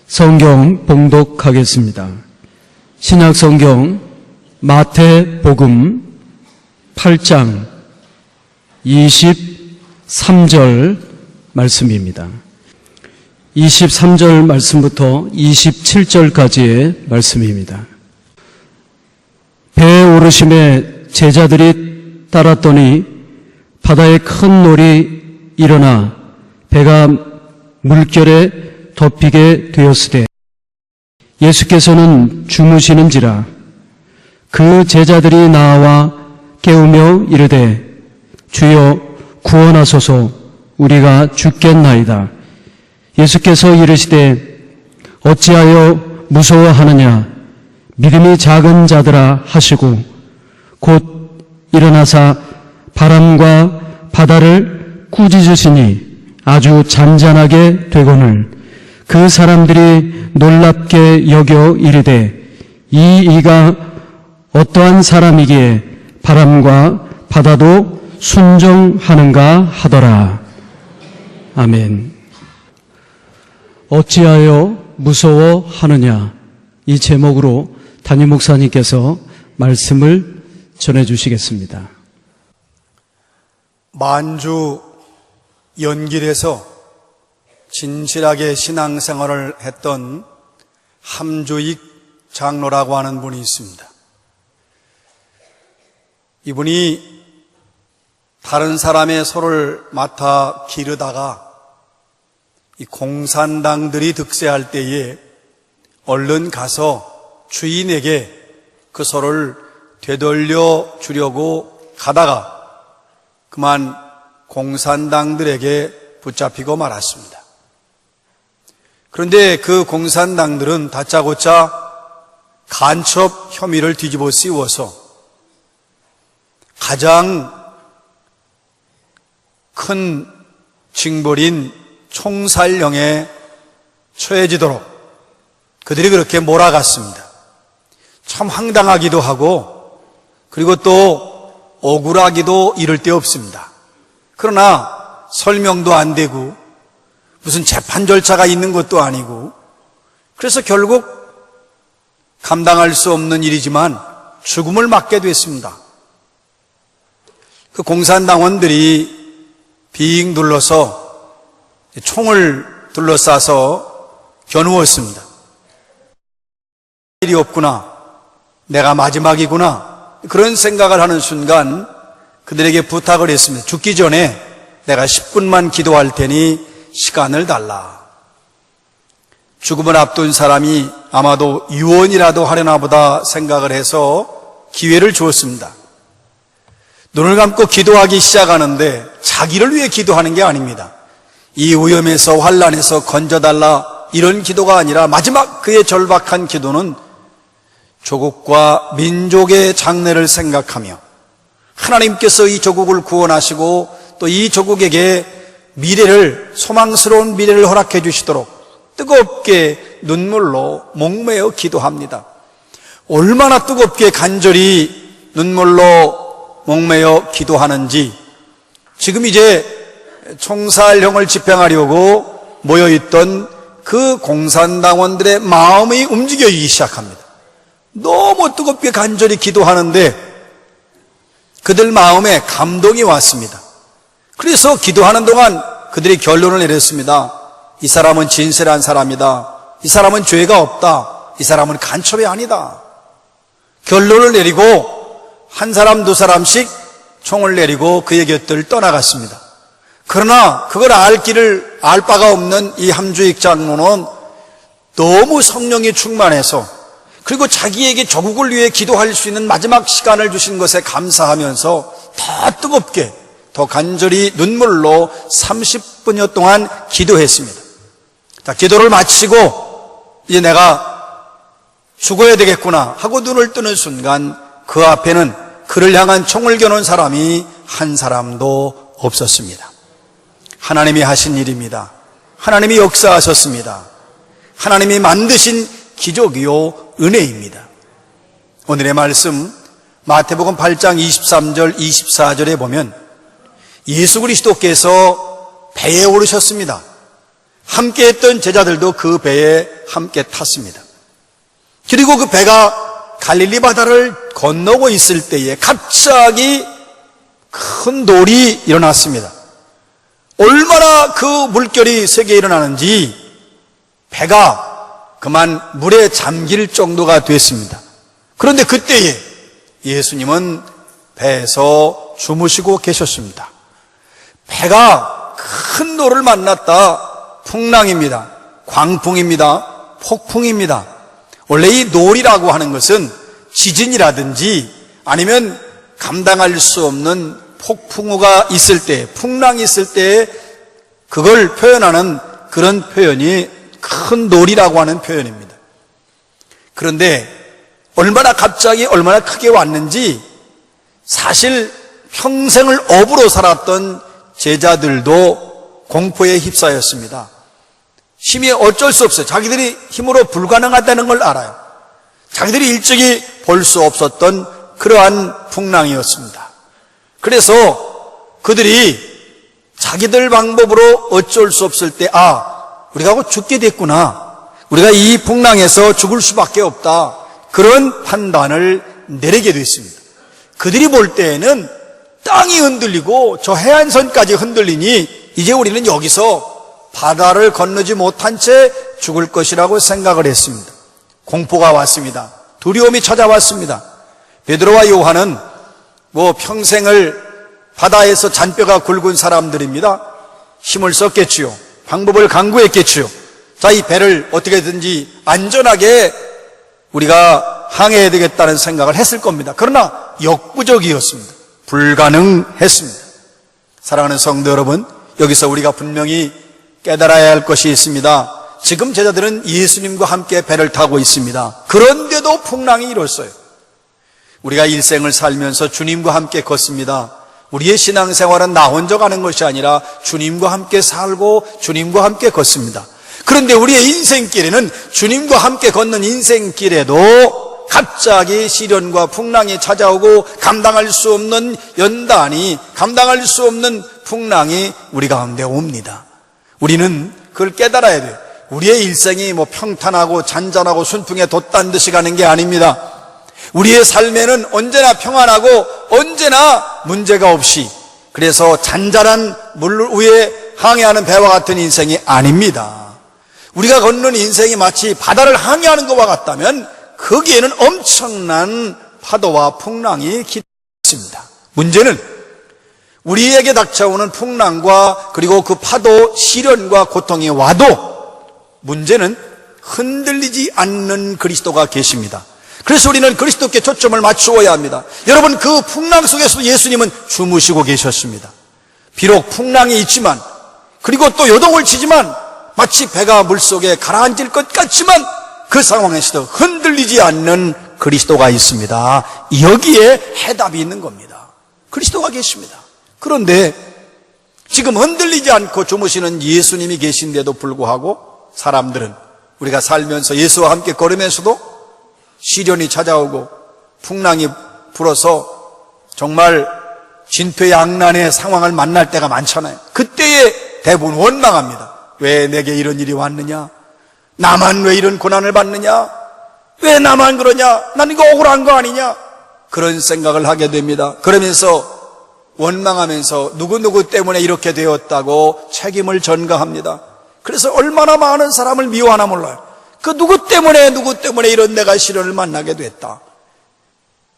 성경 봉독하겠습니다. 신약성경 마태복음 8장 23절 말씀입니다. 23절 말씀부터 27절까지의 말씀입니다. 배에 오르심에 제자들이 따랐더니 바다에 큰 놀이 일어나 배가 물결에 덮이게 되었으되 예수께서는 주무시는지라. 그 제자들이 나와 깨우며 이르되 주여 구원하소서, 우리가 죽겠나이다. 예수께서 이르시되 어찌하여 무서워하느냐, 믿음이 작은 자들아 하시고 곧 일어나사 바람과 바다를 꾸짖으시니 아주 잔잔하게 되거늘 그 사람들이 놀랍게 여겨 이르되 이 이가 어떠한 사람이기에 바람과 바다도 순종하는가 하더라. 아멘. 어찌하여 무서워하느냐, 이 제목으로 담임 목사님께서 말씀을 전해주시겠습니다. 만주 연길에서 진실하게 신앙생활을 했던 함주익 장로라고 하는 분이 있습니다. 이분이 다른 사람의 소를 맡아 기르다가 이 공산당들이 득세할 때에 얼른 가서 주인에게 그 소를 되돌려 주려고 가다가 그만 공산당들에게 붙잡히고 말았습니다. 그런데 그 공산당들은 다짜고짜 간첩 혐의를 뒤집어 씌워서 가장 큰 징벌인 총살령에 처해지도록 그들이 그렇게 몰아갔습니다. 참 황당하기도 하고 그리고 또 억울하기도 이를 데 없습니다. 그러나 설명도 안 되고 무슨 재판 절차가 있는 것도 아니고 그래서 결국 감당할 수 없는 일이지만 죽음을 맞게 됐습니다. 그 공산당원들이 빙 둘러서 총을 둘러싸서 겨누었습니다. 일이 없구나, 내가 마지막이구나, 그런 생각을 하는 순간 그들에게 부탁을 했습니다. 죽기 전에 내가 10분만 기도할 테니 시간을 달라. 죽음을 앞둔 사람이 아마도 유언이라도 하려나 보다 생각을 해서 기회를 주었습니다. 눈을 감고 기도하기 시작하는데 자기를 위해 기도하는 게 아닙니다. 이 위험에서 환난에서 건져달라, 이런 기도가 아니라 마지막 그의 절박한 기도는 조국과 민족의 장래를 생각하며 하나님께서 이 조국을 구원하시고 또 이 조국에게 미래를, 소망스러운 미래를 허락해 주시도록 뜨겁게 눈물로 목매어 기도합니다. 얼마나 뜨겁게 간절히 눈물로 목매어 기도하는지 지금 이제 총살형을 집행하려고 모여있던 그 공산당원들의 마음이 움직여지기 시작합니다. 너무 뜨겁게 간절히 기도하는데 그들 마음에 감동이 왔습니다. 그래서 기도하는 동안 그들이 결론을 내렸습니다. 이 사람은 진실한 사람이다. 이 사람은 죄가 없다. 이 사람은 간첩이 아니다. 결론을 내리고 한 사람 두 사람씩 총을 내리고 그의 곁을 떠나갔습니다. 그러나 그걸 알 바가 없는 이 함주익 장로는 너무 성령이 충만해서 그리고 자기에게 조국을 위해 기도할 수 있는 마지막 시간을 주신 것에 감사하면서 더 뜨겁게, 더 간절히 눈물로 30분여 동안 기도했습니다. 자, 기도를 마치고 이제 내가 죽어야 되겠구나 하고 눈을 뜨는 순간 그 앞에는 그를 향한 총을 겨눈 사람이 한 사람도 없었습니다. 하나님이 하신 일입니다. 하나님이 역사하셨습니다. 하나님이 만드신 기적이요 은혜입니다. 오늘의 말씀 마태복음 8장 23절 24절에 보면 예수 그리스도께서 배에 오르셨습니다. 함께했던 제자들도 그 배에 함께 탔습니다. 그리고 그 배가 갈릴리 바다를 건너고 있을 때에 갑자기 큰 놀이 일어났습니다. 얼마나 그 물결이 세게 일어나는지 배가 그만 물에 잠길 정도가 됐습니다. 그런데 그때에 예수님은 배에서 주무시고 계셨습니다. 배가 큰 노를 만났다. 풍랑입니다. 광풍입니다. 폭풍입니다. 원래 이 놀이라고 하는 것은 지진이라든지 아니면 감당할 수 없는 폭풍우가 있을 때, 풍랑이 있을 때 그걸 표현하는 그런 표현이 큰 놀이라고 하는 표현입니다. 그런데 얼마나 갑자기 얼마나 크게 왔는지 사실 평생을 업으로 살았던 제자들도 공포에 휩싸였습니다. 심히 어쩔 수 없어요. 자기들이 힘으로 불가능하다는 걸 알아요. 자기들이 일찍이 볼 수 없었던 그러한 풍랑이었습니다. 그래서 그들이 자기들 방법으로 어쩔 수 없을 때 우리가 곧 죽게 됐구나. 우리가 이 풍랑에서 죽을 수밖에 없다. 그런 판단을 내리게 됐습니다. 그들이 볼 때에는 땅이 흔들리고 저 해안선까지 흔들리니 이제 우리는 여기서 바다를 건너지 못한 채 죽을 것이라고 생각을 했습니다. 공포가 왔습니다. 두려움이 찾아왔습니다. 베드로와 요한은 평생을 바다에서 잔뼈가 굵은 사람들입니다. 힘을 썼겠지요. 방법을 강구했겠지요. 자, 이 배를 어떻게든지 안전하게 우리가 항해해야 되겠다는 생각을 했을 겁니다. 그러나 역부족이었습니다. 불가능했습니다. 사랑하는 성도 여러분, 여기서 우리가 분명히 깨달아야 할 것이 있습니다. 지금 제자들은 예수님과 함께 배를 타고 있습니다. 그런데도 풍랑이 일었어요. 우리가 일생을 살면서 주님과 함께 걷습니다. 우리의 신앙생활은 나 혼자 가는 것이 아니라 주님과 함께 살고 주님과 함께 걷습니다. 그런데 우리의 인생길에는 주님과 함께 걷는 인생길에도 갑자기 시련과 풍랑이 찾아오고 감당할 수 없는 연단이, 감당할 수 없는 풍랑이 우리 가운데 옵니다. 우리는 그걸 깨달아야 돼요. 우리의 일생이 평탄하고 잔잔하고 순풍에 돛단 듯이 가는 게 아닙니다. 우리의 삶에는 언제나 평안하고 언제나 문제가 없이, 그래서 잔잔한 물 위에 항해하는 배와 같은 인생이 아닙니다. 우리가 걷는 인생이 마치 바다를 항해하는 것과 같다면 거기에는 엄청난 파도와 풍랑이 기다리고 있습니다. 문제는 우리에게 닥쳐오는 풍랑과 그리고 그 파도, 시련과 고통이 와도 문제는 흔들리지 않는 그리스도가 계십니다. 그래서 우리는 그리스도께 초점을 맞추어야 합니다. 여러분, 그 풍랑 속에서도 예수님은 주무시고 계셨습니다. 비록 풍랑이 있지만, 그리고 또 요동을 치지만, 마치 배가 물속에 가라앉을 것 같지만 그 상황에서도 흔들리지 않는 그리스도가 있습니다. 여기에 해답이 있는 겁니다. 그리스도가 계십니다. 그런데 지금 흔들리지 않고 주무시는 예수님이 계신데도 불구하고 사람들은, 우리가 살면서 예수와 함께 걸으면서도 시련이 찾아오고 풍랑이 불어서 정말 진퇴양난의 상황을 만날 때가 많잖아요. 그때에 대부분 원망합니다. 왜 내게 이런 일이 왔느냐? 나만 왜 이런 고난을 받느냐? 왜 나만 그러냐? 난 이거 억울한 거 아니냐? 그런 생각을 하게 됩니다. 그러면서 원망하면서 누구누구 때문에 이렇게 되었다고 책임을 전가합니다. 그래서 얼마나 많은 사람을 미워하나 몰라요. 그 누구 때문에 이런 내가 시련을 만나게 됐다.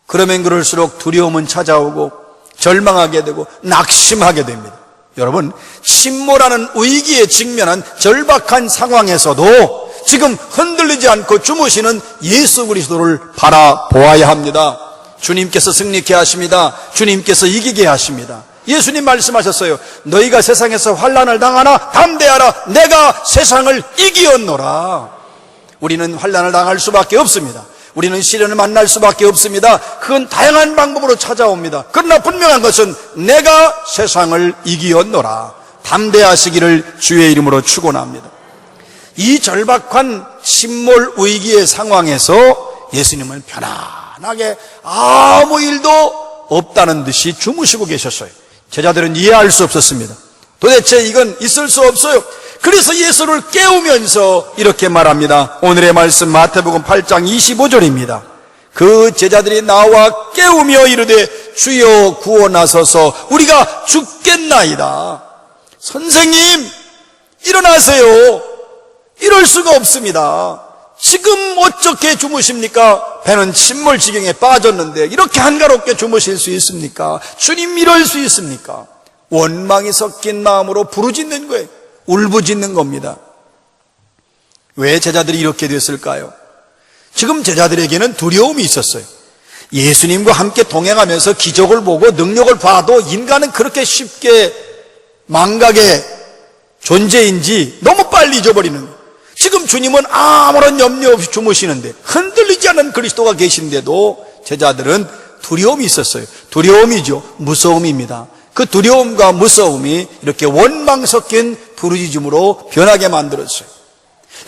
그러면 그럴수록 두려움은 찾아오고 절망하게 되고 낙심하게 됩니다. 여러분, 침몰하는 위기에 직면한 절박한 상황에서도 지금 흔들리지 않고 주무시는 예수 그리스도를 바라보아야 합니다. 주님께서 승리케 하십니다. 주님께서 이기게 하십니다. 예수님 말씀하셨어요. 너희가 세상에서 환난을 당하나 담대하라. 내가 세상을 이기었노라. 우리는 환난을 당할 수밖에 없습니다. 우리는 시련을 만날 수밖에 없습니다. 그건 다양한 방법으로 찾아옵니다. 그러나 분명한 것은 내가 세상을 이기었노라. 담대하시기를 주의 이름으로 축원합니다. 이 절박한 침몰 위기의 상황에서 예수님은 편안하게 아무 일도 없다는 듯이 주무시고 계셨어요. 제자들은 이해할 수 없었습니다. 도대체 이건 있을 수 없어요. 그래서 예수를 깨우면서 이렇게 말합니다. 오늘의 말씀 마태복음 8장 25절입니다. 그 제자들이 나와 깨우며 이르되 주여 구원하소서 우리가 죽겠나이다. 선생님 일어나세요. 이럴 수가 없습니다. 지금 어떻게 주무십니까? 배는 침몰 지경에 빠졌는데 이렇게 한가롭게 주무실 수 있습니까? 주님 이럴 수 있습니까? 원망이 섞인 마음으로 부르짖는 거예요. 울부짖는 겁니다. 왜 제자들이 이렇게 됐을까요? 지금 제자들에게는 두려움이 있었어요. 예수님과 함께 동행하면서 기적을 보고 능력을 봐도 인간은 그렇게 쉽게 망각의 존재인지 너무 빨리 잊어버리는 거예요. 지금 주님은 아무런 염려 없이 주무시는데 흔들리지 않은 그리스도가 계신데도 제자들은 두려움이 있었어요. 두려움이죠. 무서움입니다. 그 두려움과 무서움이 이렇게 원망 섞인 부르짖음으로 변하게 만들었어요.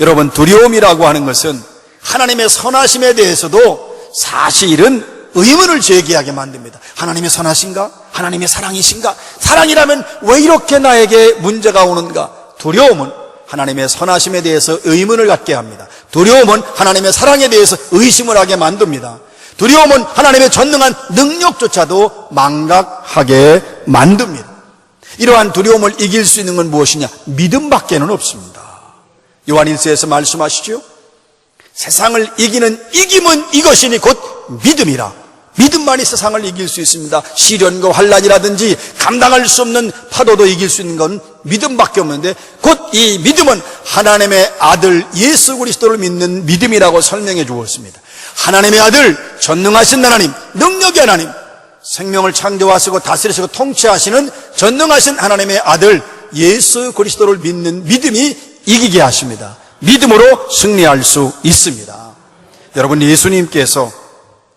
여러분, 두려움이라고 하는 것은 하나님의 선하심에 대해서도 사실은 의문을 제기하게 만듭니다. 하나님의 선하신가? 하나님의 사랑이신가? 사랑이라면 왜 이렇게 나에게 문제가 오는가? 두려움은 하나님의 선하심에 대해서 의문을 갖게 합니다. 두려움은 하나님의 사랑에 대해서 의심을 하게 만듭니다. 두려움은 하나님의 전능한 능력조차도 망각하게 만듭니다. 이러한 두려움을 이길 수 있는 건 무엇이냐? 믿음밖에는 없습니다. 요한 1서에서 말씀하시죠. 세상을 이기는 이김은 이것이니 곧 믿음이라. 믿음만이 세상을 이길 수 있습니다. 시련과 환난이라든지 감당할 수 없는 파도도 이길 수 있는 건 믿음밖에 없는데 곧 이 믿음은 하나님의 아들 예수 그리스도를 믿는 믿음이라고 설명해 주었습니다. 하나님의 아들, 전능하신 하나님, 능력의 하나님, 생명을 창조하시고 다스리시고 통치하시는 전능하신 하나님의 아들 예수 그리스도를 믿는 믿음이 이기게 하십니다. 믿음으로 승리할 수 있습니다. 여러분, 예수님께서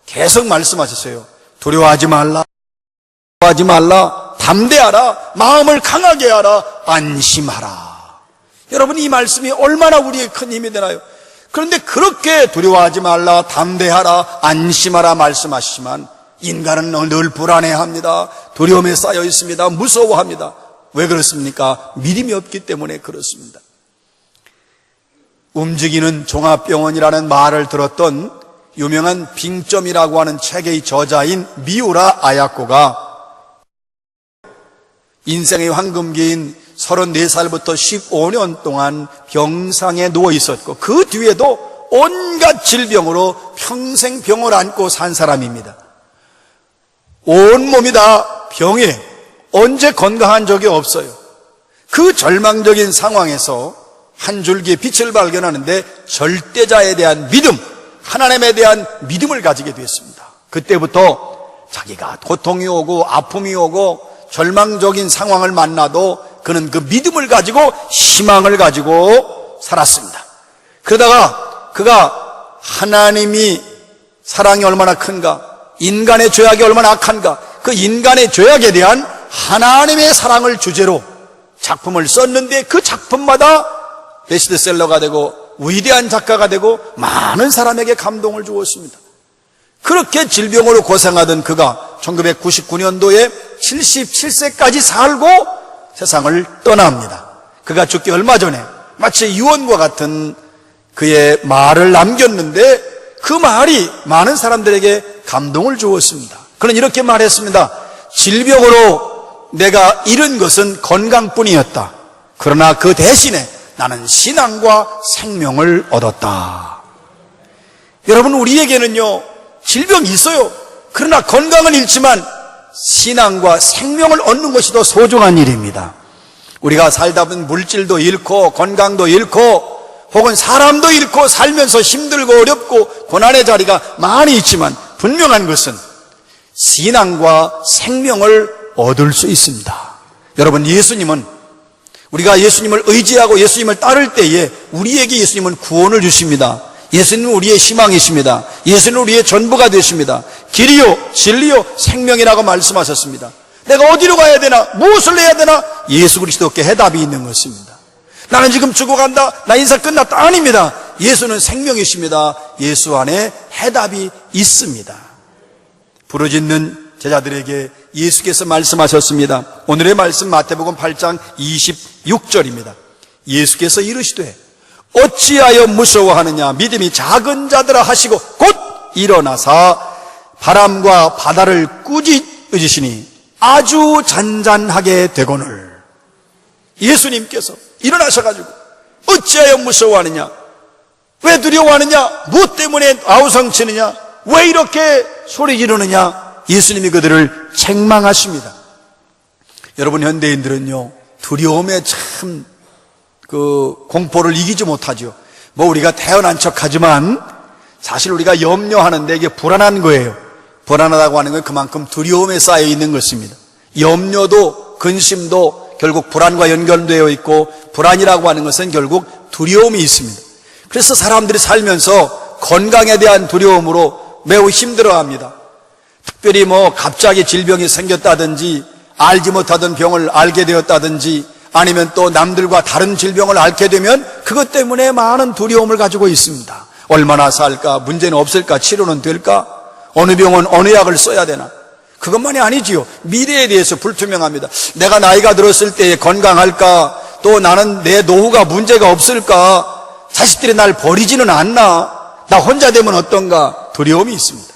계속 말씀하셨어요. 두려워하지 말라, 두려워하지 말라, 담대하라, 마음을 강하게 하라, 안심하라. 여러분, 이 말씀이 얼마나 우리의 큰 힘이 되나요? 그런데 그렇게 두려워하지 말라, 담대하라, 안심하라 말씀하시지만 인간은 늘 불안해합니다. 두려움에 쌓여 있습니다. 무서워합니다. 왜 그렇습니까? 믿음이 없기 때문에 그렇습니다. 움직이는 종합병원이라는 말을 들었던 유명한 빙점이라고 하는 책의 저자인 미우라 아야코가 인생의 황금기인 34살부터 15년 동안 병상에 누워 있었고 그 뒤에도 온갖 질병으로 평생 병을 안고 산 사람입니다. 온몸이 다 병에 언제 건강한 적이 없어요. 그 절망적인 상황에서 한 줄기의 빛을 발견하는데 절대자에 대한 믿음, 하나님에 대한 믿음을 가지게 됐습니다. 그때부터 자기가 고통이 오고 아픔이 오고 절망적인 상황을 만나도 그는 그 믿음을 가지고 희망을 가지고 살았습니다. 그러다가 그가 하나님이 사랑이 얼마나 큰가, 인간의 죄악이 얼마나 악한가, 그 인간의 죄악에 대한 하나님의 사랑을 주제로 작품을 썼는데 그 작품마다 베스트셀러가 되고 위대한 작가가 되고 많은 사람에게 감동을 주었습니다. 그렇게 질병으로 고생하던 그가 1999년도에 77세까지 살고 세상을 떠납니다. 그가 죽기 얼마 전에 마치 유언과 같은 그의 말을 남겼는데 그 말이 많은 사람들에게 감동을 주었습니다. 그는 이렇게 말했습니다. 질병으로 내가 잃은 것은 건강뿐이었다. 그러나 그 대신에 나는 신앙과 생명을 얻었다. 여러분, 우리에게는요 질병이 있어요. 그러나 건강은 잃지만 신앙과 생명을 얻는 것이 더 소중한 일입니다. 우리가 살다 보면 물질도 잃고 건강도 잃고 혹은 사람도 잃고 살면서 힘들고 어렵고 고난의 자리가 많이 있지만 분명한 것은 신앙과 생명을 얻을 수 있습니다. 여러분, 예수님은 우리가 예수님을 의지하고 예수님을 따를 때에 우리에게 예수님은 구원을 주십니다. 예수님은 우리의 희망이십니다. 예수님은 우리의 전부가 되십니다. 길이요 진리요 생명이라고 말씀하셨습니다. 내가 어디로 가야 되나, 무엇을 해야 되나, 예수 그리스도께 해답이 있는 것입니다. 나는 지금 죽어간다, 나 인생 끝났다, 아닙니다. 예수는 생명이십니다. 예수 안에 해답이 있습니다. 부르짖는 제자들에게 예수께서 말씀하셨습니다. 오늘의 말씀 마태복음 8장 26절입니다. 예수께서 이르시되 어찌하여 무서워하느냐 믿음이 작은 자들아 하시고 곧 일어나사 바람과 바다를 꾸짖으시니 아주 잔잔하게 되거늘. 예수님께서 일어나셔가지고 어찌하여 무서워하느냐, 왜 두려워하느냐, 무엇 때문에 아우성치느냐, 왜 이렇게 소리 지르느냐, 예수님이 그들을 책망하십니다. 여러분, 현대인들은요 두려움에 참 공포를 이기지 못하죠. 우리가 태어난 척하지만 사실 우리가 염려하는데 이게 불안한 거예요. 불안하다고 하는 건 그만큼 두려움에 쌓여 있는 것입니다. 염려도 근심도 결국 불안과 연결되어 있고, 불안이라고 하는 것은 결국 두려움이 있습니다. 그래서 사람들이 살면서 건강에 대한 두려움으로 매우 힘들어합니다. 특별히 갑자기 질병이 생겼다든지, 알지 못하던 병을 알게 되었다든지, 아니면 또 남들과 다른 질병을 앓게 되면 그것 때문에 많은 두려움을 가지고 있습니다. 얼마나 살까? 문제는 없을까? 치료는 될까? 어느 병원 어느 약을 써야 되나? 그것만이 아니지요. 미래에 대해서 불투명합니다. 내가 나이가 들었을 때 건강할까? 또 나는 내 노후가 문제가 없을까? 자식들이 날 버리지는 않나? 나 혼자 되면 어떤가? 두려움이 있습니다.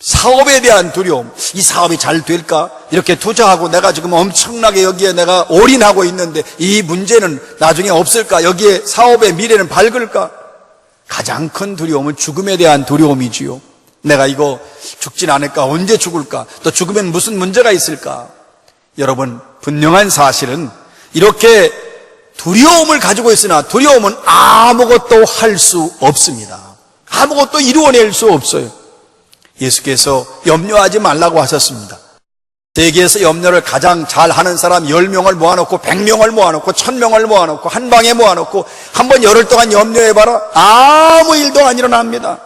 사업에 대한 두려움, 이 사업이 잘 될까? 이렇게 투자하고 내가 지금 엄청나게 여기에 내가 올인하고 있는데 이 문제는 나중에 없을까? 여기에 사업의 미래는 밝을까? 가장 큰 두려움은 죽음에 대한 두려움이지요. 내가 이거 죽진 않을까? 언제 죽을까? 또 죽으면 무슨 문제가 있을까? 여러분, 분명한 사실은 이렇게 두려움을 가지고 있으나 두려움은 아무것도 할 수 없습니다. 아무것도 이루어낼 수 없어요. 예수께서 염려하지 말라고 하셨습니다. 세계에서 염려를 가장 잘하는 사람 10명을 모아놓고 100명을 모아놓고 1000명을 모아놓고 한 방에 모아놓고 한번 열흘 동안 염려해봐라. 아무 일도 안 일어납니다.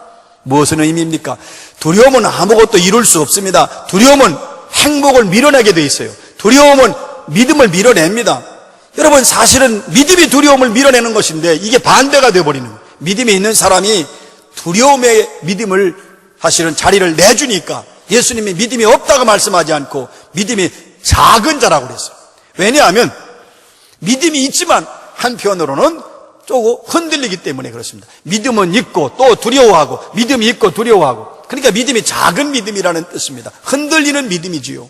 무엇은 의미입니까? 두려움은 아무것도 이룰 수 없습니다. 두려움은 행복을 밀어내게 돼 있어요. 두려움은 믿음을 밀어냅니다. 여러분, 사실은 믿음이 두려움을 밀어내는 것인데 이게 반대가 되어버리는 거예요. 믿음이 있는 사람이 두려움의 믿음을 사실은 자리를 내주니까 예수님이 믿음이 없다고 말씀하지 않고 믿음이 작은 자라고 그랬어요. 왜냐하면 믿음이 있지만 한편으로는 조금 흔들리기 때문에 그렇습니다. 믿음은 있고 또 두려워하고, 믿음이 있고 두려워하고, 그러니까 믿음이 작은 믿음이라는 뜻입니다. 흔들리는 믿음이지요.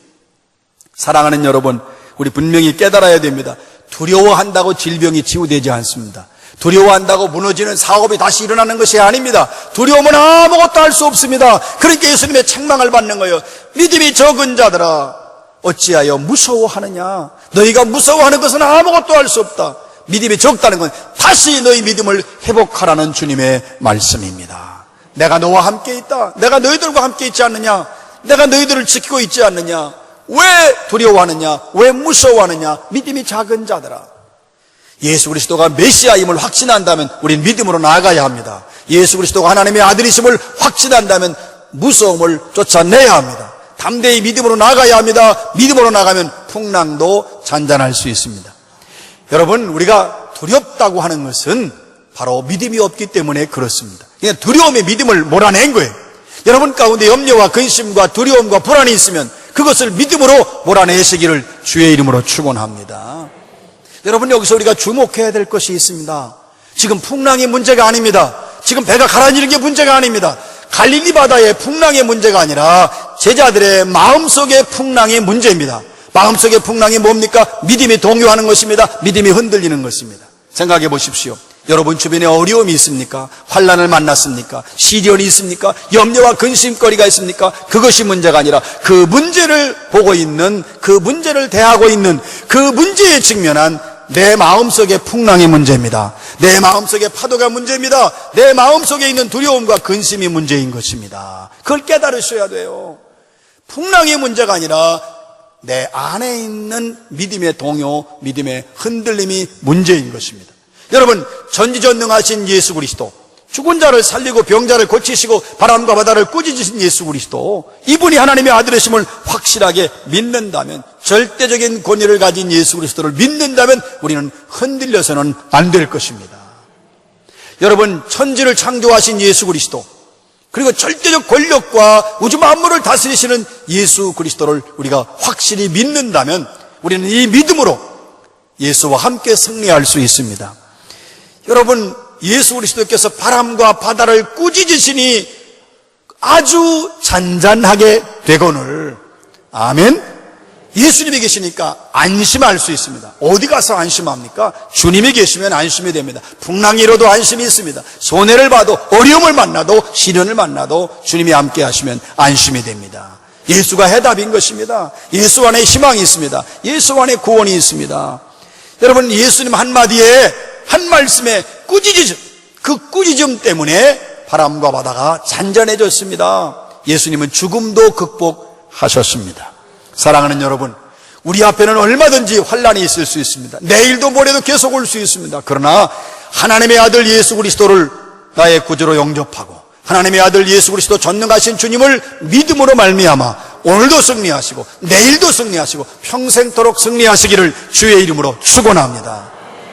사랑하는 여러분, 우리 분명히 깨달아야 됩니다. 두려워한다고 질병이 치유되지 않습니다. 두려워한다고 무너지는 사업이 다시 일어나는 것이 아닙니다. 두려움은 아무것도 할 수 없습니다. 그러니까 예수님의 책망을 받는 거예요. 믿음이 적은 자들아 어찌하여 무서워하느냐. 너희가 무서워하는 것은 아무것도 할 수 없다. 믿음이 적다는 건 다시 너희 믿음을 회복하라는 주님의 말씀입니다. 내가 너와 함께 있다. 내가 너희들과 함께 있지 않느냐. 내가 너희들을 지키고 있지 않느냐. 왜 두려워하느냐? 왜 무서워하느냐? 믿음이 작은 자들아. 예수 그리스도가 메시아임을 확신한다면 우린 믿음으로 나아가야 합니다. 예수 그리스도가 하나님의 아들이심을 확신한다면 무서움을 쫓아내야 합니다. 담대히 믿음으로 나아가야 합니다. 믿음으로 나가면 풍랑도 잔잔할 수 있습니다. 여러분, 우리가 두렵다고 하는 것은 바로 믿음이 없기 때문에 그렇습니다. 그냥 두려움의 믿음을 몰아낸 거예요. 여러분 가운데 염려와 근심과 두려움과 불안이 있으면 그것을 믿음으로 몰아내시기를 주의 이름으로 축원합니다. 여러분, 여기서 우리가 주목해야 될 것이 있습니다. 지금 풍랑이 문제가 아닙니다. 지금 배가 가라앉는 게 문제가 아닙니다. 갈릴리 바다의 풍랑의 문제가 아니라 제자들의 마음속의 풍랑의 문제입니다. 마음속의 풍랑이 뭡니까? 믿음이 동요하는 것입니다. 믿음이 흔들리는 것입니다. 생각해 보십시오. 여러분 주변에 어려움이 있습니까? 환난을 만났습니까? 시련이 있습니까? 염려와 근심거리가 있습니까? 그것이 문제가 아니라 그 문제를 보고 있는, 그 문제를 대하고 있는, 그 문제에 직면한 내 마음속의 풍랑이 문제입니다. 내 마음속의 파도가 문제입니다. 내 마음속에 있는 두려움과 근심이 문제인 것입니다. 그걸 깨달으셔야 돼요. 풍랑이 문제가 아니라 내 안에 있는 믿음의 동요, 믿음의 흔들림이 문제인 것입니다. 여러분, 전지전능하신 예수 그리스도, 죽은 자를 살리고 병자를 고치시고 바람과 바다를 꾸짖으신 예수 그리스도, 이분이 하나님의 아들이심을 확실하게 믿는다면, 절대적인 권위를 가진 예수 그리스도를 믿는다면 우리는 흔들려서는 안 될 것입니다. 여러분, 천지를 창조하신 예수 그리스도, 그리고 절대적 권력과 우주 만물을 다스리시는 예수 그리스도를 우리가 확실히 믿는다면 우리는 이 믿음으로 예수와 함께 승리할 수 있습니다. 여러분, 예수 그리스도께서 바람과 바다를 꾸짖으시니 아주 잔잔하게 되거늘, 아멘. 예수님이 계시니까 안심할 수 있습니다. 어디 가서 안심합니까? 주님이 계시면 안심이 됩니다. 풍랑이 일어도 안심이 있습니다. 손해를 봐도, 어려움을 만나도, 시련을 만나도 주님이 함께 하시면 안심이 됩니다. 예수가 해답인 것입니다. 예수 안에 희망이 있습니다. 예수 안에 구원이 있습니다. 여러분, 예수님 한마디에, 한 말씀에 꾸짖음, 그 꾸짖음 때문에 바람과 바다가 잔잔해졌습니다. 예수님은 죽음도 극복하셨습니다. 사랑하는 여러분, 우리 앞에는 얼마든지 환난이 있을 수 있습니다. 내일도 모레도 계속 올 수 있습니다. 그러나 하나님의 아들 예수 그리스도를 나의 구주로 영접하고 하나님의 아들 예수 그리스도 전능하신 주님을 믿음으로 말미암아 오늘도 승리하시고 내일도 승리하시고 평생토록 승리하시기를 주의 이름으로 축원합니다.